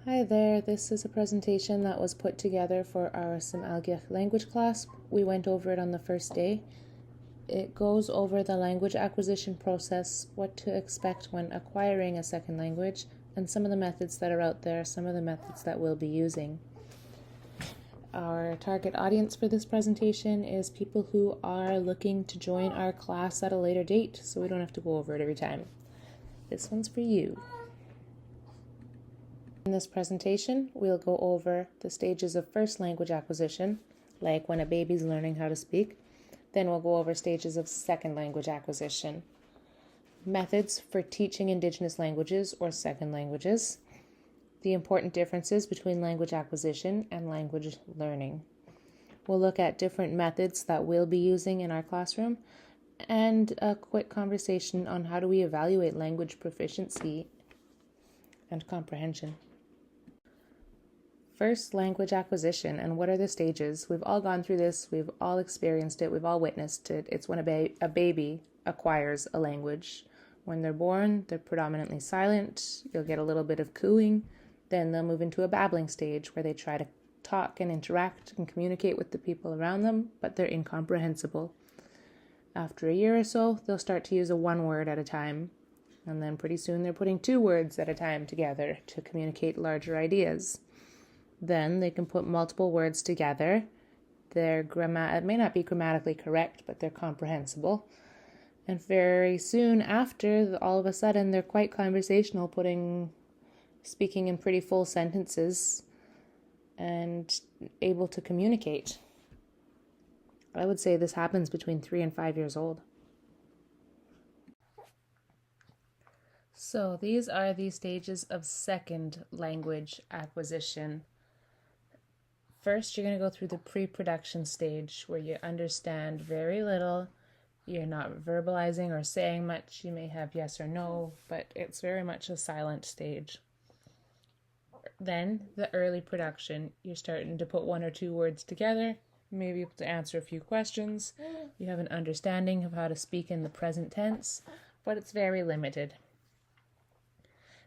Hi there, this is a presentation that was put together for our Algyax language class. We went over it on the first day. It goes over the language acquisition process, what to expect when acquiring a second language, and some of the methods that are out there, some of the methods that we'll be using. Our target audience for this presentation is people who are looking to join our class at a later date, so we don't have to go over it every time. This one's for you. In this presentation, we'll go over the stages of first language acquisition, like when a baby's learning how to speak. Then we'll go over stages of second language acquisition, methods for teaching Indigenous languages or second languages, the important differences between language acquisition and language learning. We'll look at different methods that we'll be using in our classroom, and a quick conversation on how do we evaluate language proficiency and comprehension. First, language acquisition, and what are the stages? We've all gone through this, we've all experienced it, we've all witnessed it. It's when a baby acquires a language. When they're born, they're predominantly silent. You'll get a little bit of cooing. Then they'll move into a babbling stage where they try to talk and interact and communicate with the people around them, but they're incomprehensible. After a year or so, they'll start to use a one word at a time. And then pretty soon they're putting 2 words at a time together to communicate larger ideas. Then they can put multiple words together. It may not be grammatically correct, but they're comprehensible. And very soon after, all of a sudden, they're quite conversational, speaking in pretty full sentences and able to communicate. I would say this happens between 3 and 5 years old. So these are the stages of second language acquisition. First, you're going to go through the pre-production stage where you understand very little. You're not verbalizing or saying much. You may have yes or no, but it's very much a silent stage. Then, the early production. You're starting to put 1 or 2 words together, maybe able to answer a few questions. You have an understanding of how to speak in the present tense, but it's very limited.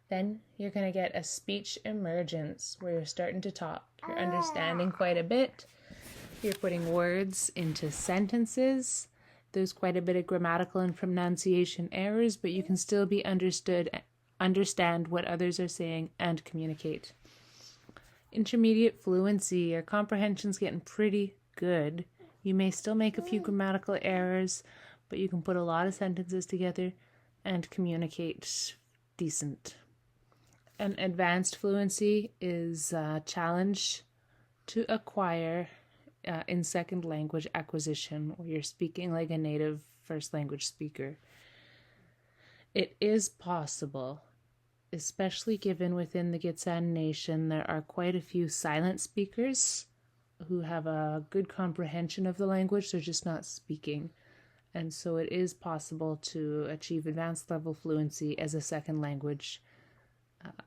Then you're going to get a speech emergence where you're starting to talk. You're understanding quite a bit. You're putting words into sentences. There's quite a bit of grammatical and pronunciation errors, but you can still be understand what others are saying and communicate. Intermediate fluency, your comprehension's getting pretty good. You may still make a few grammatical errors, but you can put a lot of sentences together and communicate decent. An advanced fluency is a challenge to acquire in second language acquisition, where you're speaking like a native first language speaker. It is possible, especially given within the Gitxsan Nation, there are quite a few silent speakers who have a good comprehension of the language, they're just not speaking. And so it is possible to achieve advanced level fluency as a second language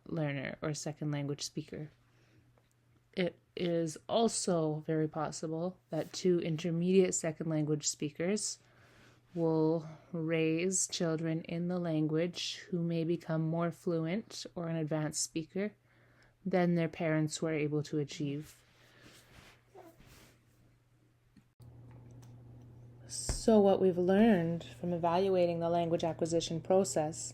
learner or second language speaker. It is also very possible that 2 intermediate second language speakers will raise children in the language who may become more fluent or an advanced speaker than their parents were able to achieve. So what we've learned from evaluating the language acquisition process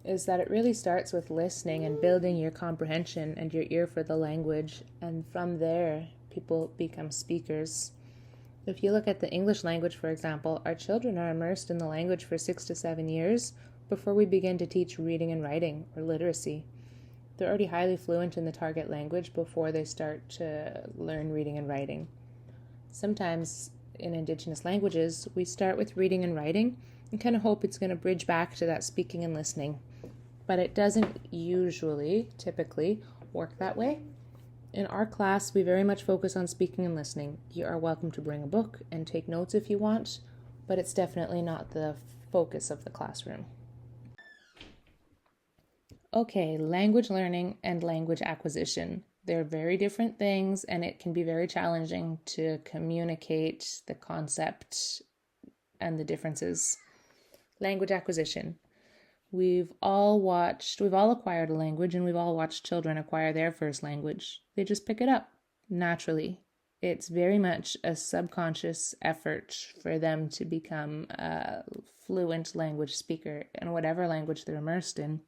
is that it really starts with listening and building your comprehension and your ear for the language, and from there, people become speakers. If you look at the English language, for example, our children are immersed in the language for 6 to 7 years before we begin to teach reading and writing or literacy. They're already highly fluent in the target language before they start to learn reading and writing. Sometimes in Indigenous languages, we start with reading and writing and kind of hope it's going to bridge back to that speaking and listening. But it doesn't typically work that way. In our class, we very much focus on speaking and listening. You are welcome to bring a book and take notes if you want, but it's definitely not the focus of the classroom. Okay, language learning and language acquisition. They're very different things, and it can be very challenging to communicate the concept and the differences. Language acquisition. We've all acquired a language, and we've all watched children acquire their first language. They just pick it up naturally. It's very much a subconscious effort for them to become a fluent language speaker in whatever language they're immersed in.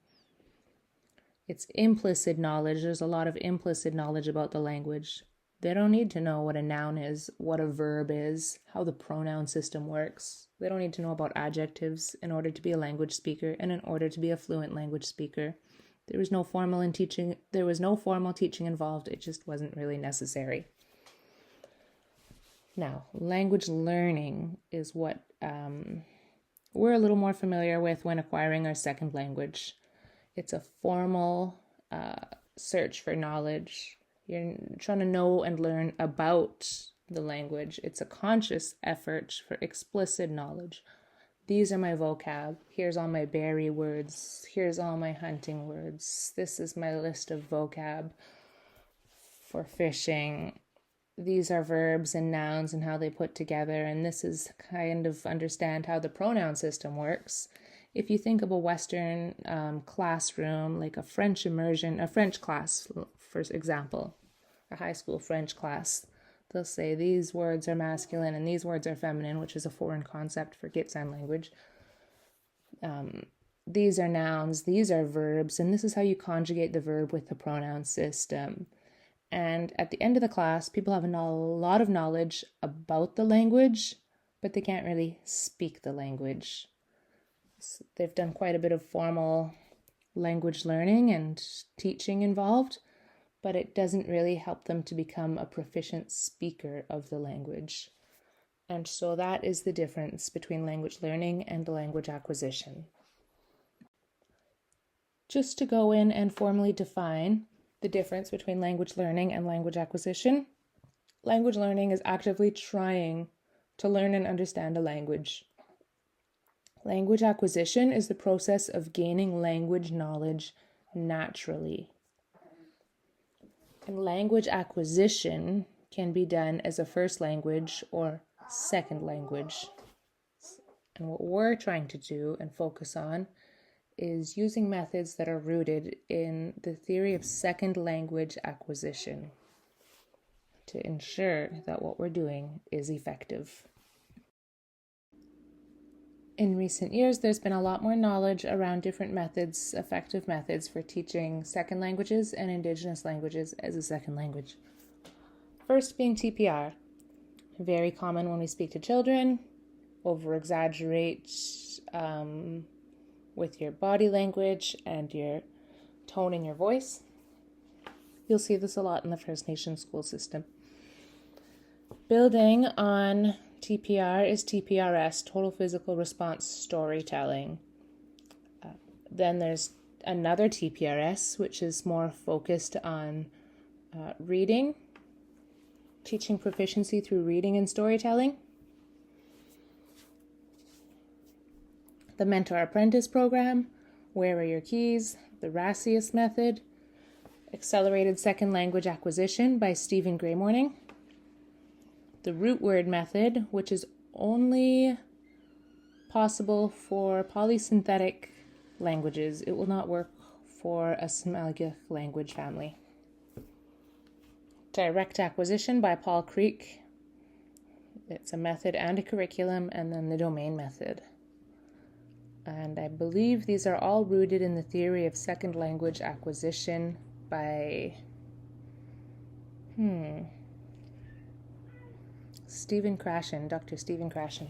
It's implicit knowledge. There's a lot of implicit knowledge about the language. They don't need to know what a noun is, what a verb is, how the pronoun system works. They don't need to know about adjectives in order to be a language speaker and in order to be a fluent language speaker. There was no formal teaching involved. It just wasn't really necessary. Now, language learning is what we're a little more familiar with when acquiring our second language. It's a formal search for knowledge. You're trying to know and learn about the language. It's a conscious effort for explicit knowledge. These are my vocab. Here's all my berry words. Here's all my hunting words. This is my list of vocab for fishing. These are verbs and nouns and how they put together. And this is kind of understand how the pronoun system works. If you think of a Western classroom, like a French class, for example, a high school French class, they'll say these words are masculine and these words are feminine, which is a foreign concept for Gitsan language. These are nouns, these are verbs, and this is how you conjugate the verb with the pronoun system. And at the end of the class, people have a lot of knowledge about the language, but they can't really speak the language. So they've done quite a bit of formal language learning and teaching involved, but it doesn't really help them to become a proficient speaker of the language. And so that is the difference between language learning and language acquisition. Just to go in and formally define the difference between language learning and language acquisition. Language learning is actively trying to learn and understand a language. Language acquisition is the process of gaining language knowledge naturally. And language acquisition can be done as a first language or second language. And what we're trying to do and focus on is using methods that are rooted in the theory of second language acquisition to ensure that what we're doing is effective. In recent years, there's been a lot more knowledge around different methods, effective methods for teaching second languages and Indigenous languages as a second language. First being TPR, very common when we speak to children, over-exaggerate with your body language and your tone in your voice. You'll see this a lot in the First Nations school system. Building on TPR is TPRS, Total Physical Response Storytelling. Then there's another TPRS, which is more focused on reading, teaching proficiency through reading and storytelling. The Mentor-Apprentice Program, Where Are Your Keys? The Racius Method, Accelerated Second Language Acquisition by Stephen Graymorning. The Root Word Method, which is only possible for polysynthetic languages. It will not work for a Algyax language family. Direct Acquisition by Paul Creek. It's a method and a curriculum, and then the Domain Method. And I believe these are all rooted in the theory of second language acquisition by Dr. Stephen Krashen.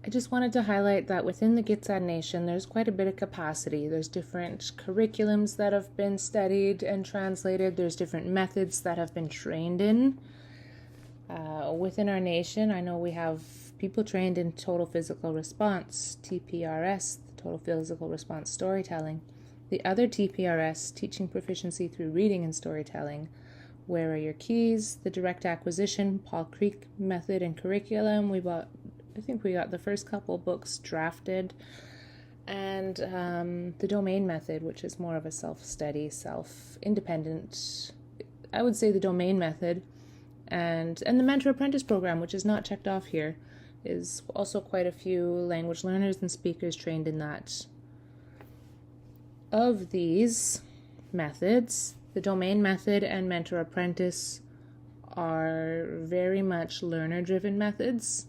I just wanted to highlight that within the Gitsan Nation, there's quite a bit of capacity. There's different curriculums that have been studied and translated. There's different methods that have been trained in. Within our nation, I know we have people trained in total physical response, TPRS, total physical response storytelling. The other TPRS, teaching proficiency through reading and storytelling. Where Are Your Keys? The direct acquisition, Paul Creek method and curriculum. I think we got the first couple books drafted. And the Domain Method, which is more of a self-study, self-independent. I would say the Domain Method. And the Mentor-Apprentice Program, which is not checked off here. is also quite a few language learners and speakers trained in that. Of these methods, the domain method and mentor-apprentice are very much learner-driven methods,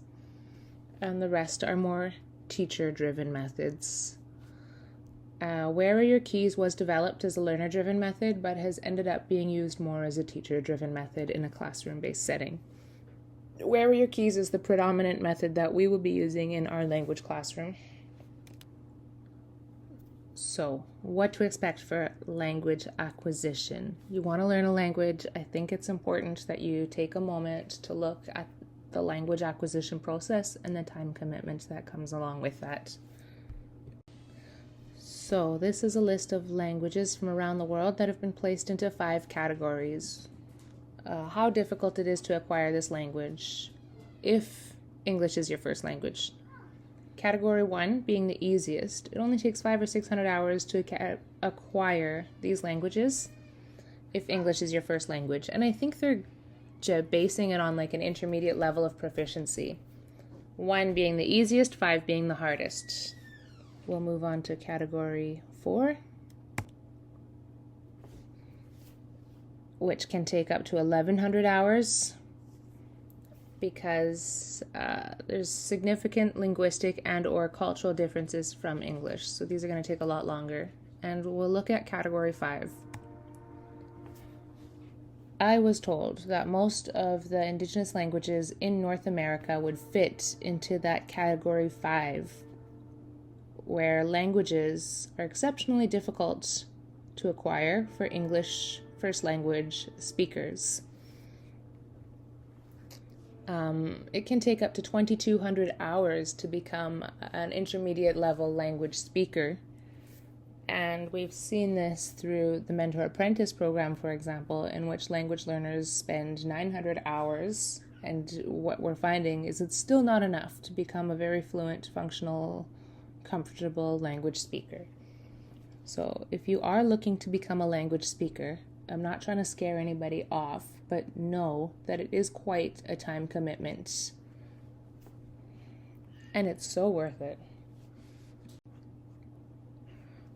and the rest are more teacher-driven methods. Where Are Your Keys was developed as a learner-driven method, but has ended up being used more as a teacher-driven method in a classroom-based setting. Where Are Your Keys is the predominant method that we will be using in our language classroom. So, what to expect for language acquisition? You want to learn a language, I think it's important that you take a moment to look at the language acquisition process and the time commitment that comes along with that. So, this is a list of languages from around the world that have been placed into 5 categories. How difficult it is to acquire this language if English is your first language. Category 1 being the easiest. It only takes 500 or 600 hours to acquire these languages if English is your first language. And I think they're basing it on like an intermediate level of proficiency. 1 being the easiest, 5 being the hardest. We'll move on to category 4, which can take up to 1,100 hours because there's significant linguistic and or cultural differences from English. So these are going to take a lot longer. And we'll look at category 5. I was told that most of the indigenous languages in North America would fit into that category 5, where languages are exceptionally difficult to acquire for English first language speakers. It can take up to 2,200 hours to become an intermediate level language speaker. And we've seen this through the Mentor Apprentice program, for example, in which language learners spend 900 hours. And what we're finding is it's still not enough to become a very fluent, functional, comfortable language speaker. So if you are looking to become a language speaker, I'm not trying to scare anybody off, but know that it is quite a time commitment. And it's so worth it.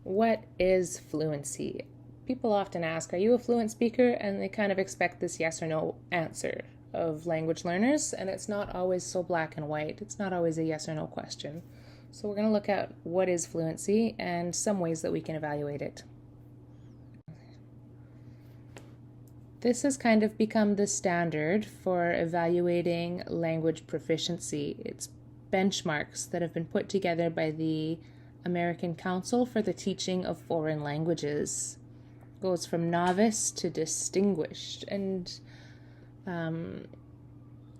What is fluency? People often ask, are you a fluent speaker? And they kind of expect this yes or no answer of language learners, and it's not always so black and white. It's not always a yes or no question. So we're going to look at what is fluency and some ways that we can evaluate it. This has kind of become the standard for evaluating language proficiency. It's benchmarks that have been put together by the American Council for the Teaching of Foreign Languages. It goes from novice to distinguished. And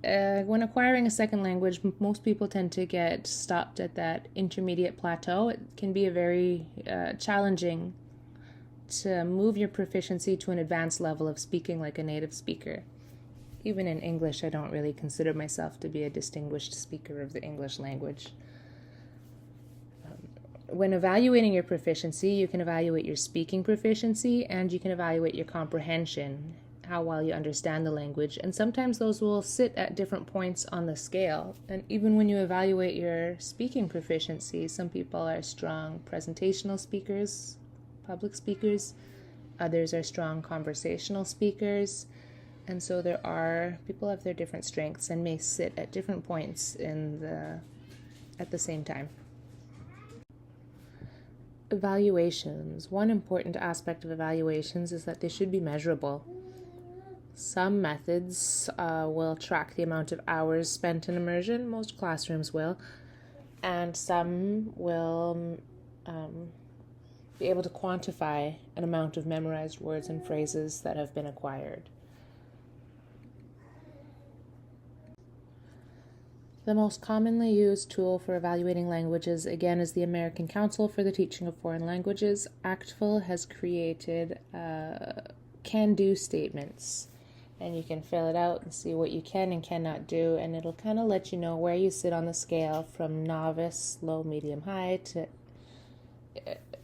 when acquiring a second language, most people tend to get stopped at that intermediate plateau. It can be a very challenging to move your proficiency to an advanced level of speaking like a native speaker. Even in English, I don't really consider myself to be a distinguished speaker of the English language. When evaluating your proficiency, you can evaluate your speaking proficiency and you can evaluate your comprehension, how well you understand the language, and sometimes those will sit at different points on the scale. And even when you evaluate your speaking proficiency, some people are strong presentational speakers, public speakers, others are strong conversational speakers, and so people have their different strengths and may sit at different points at the same time. Evaluations. One important aspect of evaluations is that they should be measurable. Some methods will track the amount of hours spent in immersion, most classrooms will, and some will be able to quantify an amount of memorized words and phrases that have been acquired. The most commonly used tool for evaluating languages, again, is the American Council for the Teaching of Foreign Languages. ACTFL has created can-do statements, and you can fill it out and see what you can and cannot do, and it'll kind of let you know where you sit on the scale from novice, low, medium, high to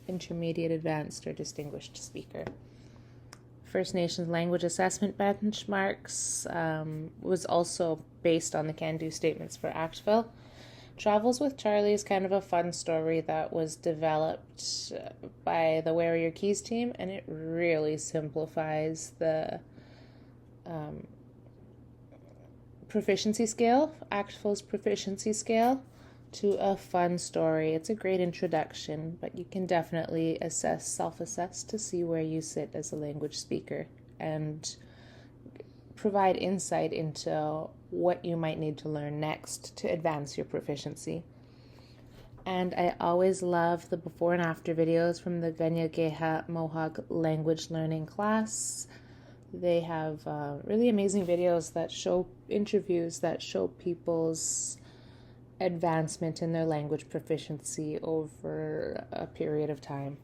intermediate, advanced, or distinguished speaker. First Nations language assessment benchmarks was also based on the can-do statements for ACTFL. Travels with Charlie is kind of a fun story that was developed by the Where Are Your Keys team, and it really simplifies the proficiency scale, ACTFL's proficiency scale, to a fun story. It's a great introduction, but you can definitely self-assess to see where you sit as a language speaker and provide insight into what you might need to learn next to advance your proficiency. And I always love the before and after videos from the Ganyageha Mohawk language learning class. They have really amazing videos that show interviews that show people's advancement in their language proficiency over a period of time.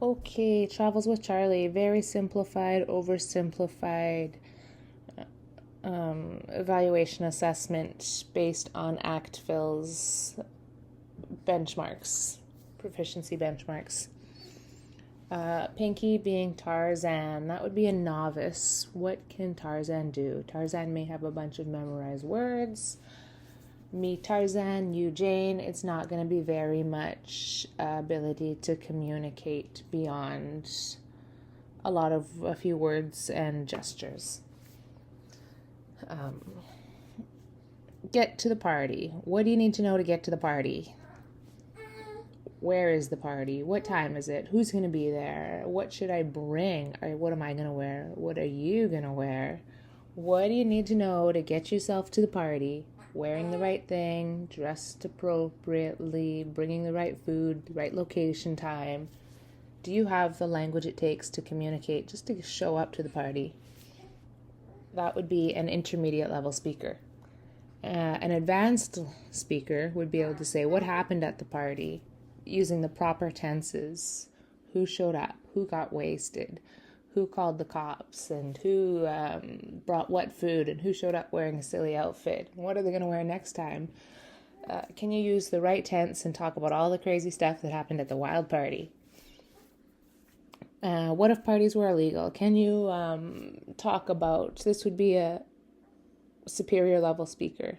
Okay, Travels with Charlie, very simplified, oversimplified evaluation assessment based on ACTFL's benchmarks, proficiency benchmarks. Pinky being Tarzan, that would be a novice. What can Tarzan do? Tarzan may have a bunch of memorized words. Me, Tarzan, you, Jane, it's not going to be very much ability to communicate beyond a few words and gestures. Get to the party. What do you need to know to get to the party? Where is the party? What time is it? Who's going to be there? What should I bring? Or what am I going to wear? What are you going to wear? What do you need to know to get yourself to the party? Wearing the right thing, dressed appropriately, bringing the right food, the right location, time. Do you have the language it takes to communicate just to show up to the party? That would be an intermediate level speaker. An advanced speaker would be able to say what happened at the party using the proper tenses. Who showed up? Who got wasted? Who called the cops? And who brought what food? And who showed up wearing a silly outfit? What are they going to wear next time? Can you use the right tense and talk about all the crazy stuff that happened at the wild party? What if parties were illegal? Can you talk about, this would be a superior level speaker.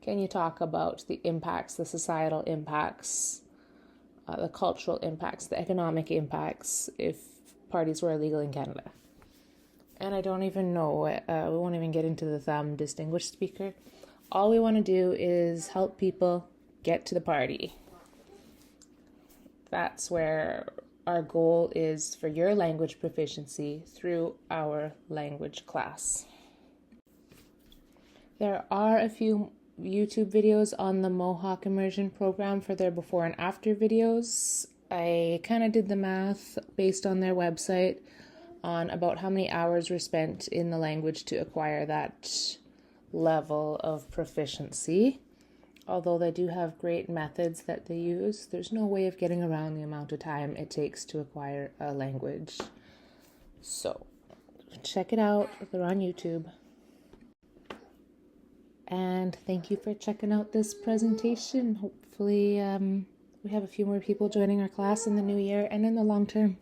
Can you talk about the impacts, the societal impacts, the cultural impacts, the economic impacts if parties were illegal in Canada? And I don't even know, we won't even get into the distinguished speaker. All we want to do is help people get to the party. That's where our goal is for your language proficiency through our language class. There are a few YouTube videos on the Mohawk Immersion program for their before and after videos. I kind of did the math based on their website on about how many hours were spent in the language to acquire that level of proficiency. Although they do have great methods that they use, there's no way of getting around the amount of time it takes to acquire a language. So, check it out. They're on YouTube. And thank you for checking out this presentation. Hopefully, we have a few more people joining our class in the new year and in the long term.